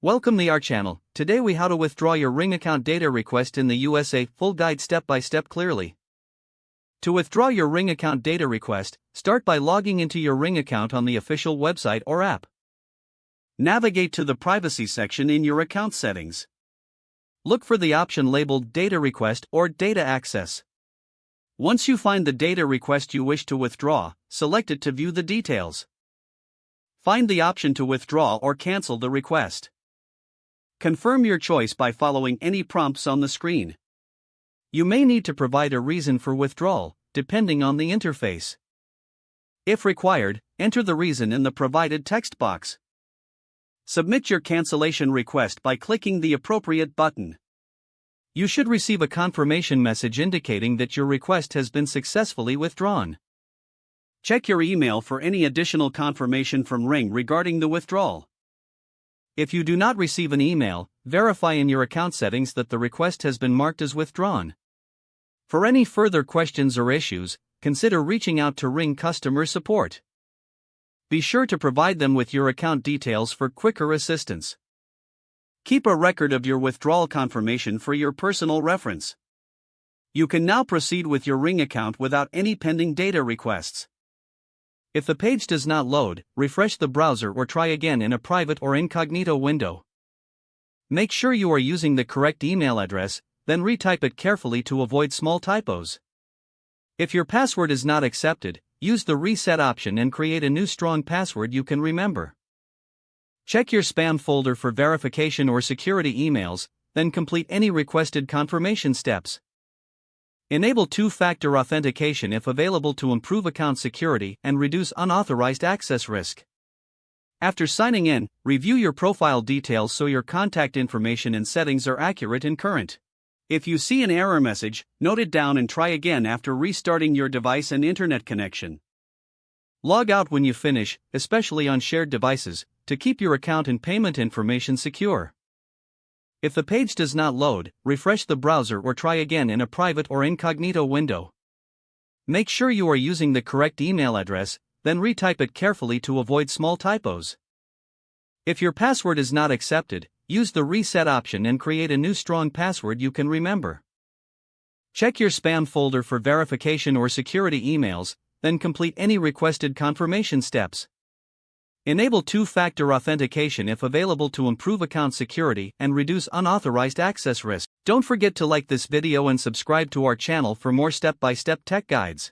Welcome to our channel. Today we how to withdraw your Ring account data request in the USA. Full guide step by step clearly. To withdraw your Ring account data request, start by logging into your Ring account on the official website or app. Navigate to the privacy section in your account settings. Look for the option labeled Data Request or Data Access. Once you find the data request you wish to withdraw, select it to view the details. Find the option to withdraw or cancel the request. Confirm your choice by following any prompts on the screen. You may need to provide a reason for withdrawal, depending on the interface. If required, enter the reason in the provided text box. Submit your cancellation request by clicking the appropriate button. You should receive a confirmation message indicating that your request has been successfully withdrawn. Check your email for any additional confirmation from Ring regarding the withdrawal. If you do not receive an email, verify in your account settings that the request has been marked as withdrawn. For any further questions or issues, consider reaching out to Ring customer support. Be sure to provide them with your account details for quicker assistance. Keep a record of your withdrawal confirmation for your personal reference. You can now proceed with your Ring account without any pending data requests. If the page does not load, refresh the browser or try again in a private or incognito window. Make sure you are using the correct email address, then retype it carefully to avoid small typos. If your password is not accepted, use the reset option and create a new strong password you can remember. Check your spam folder for verification or security emails, then complete any requested confirmation steps. Enable two-factor authentication if available to improve account security and reduce unauthorized access risk. After signing in, review your profile details so your contact information and settings are accurate and current. If you see an error message, note it down and try again after restarting your device and internet connection. Log out when you finish, especially on shared devices, to keep your account and payment information secure. If the page does not load, refresh the browser or try again in a private or incognito window. Make sure you are using the correct email address, then retype it carefully to avoid small typos. If your password is not accepted, use the reset option and create a new strong password you can remember. Check your spam folder for verification or security emails, then complete any requested confirmation steps. Enable two-factor authentication if available to improve account security and reduce unauthorized access risk. Don't forget to like this video and subscribe to our channel for more step-by-step tech guides.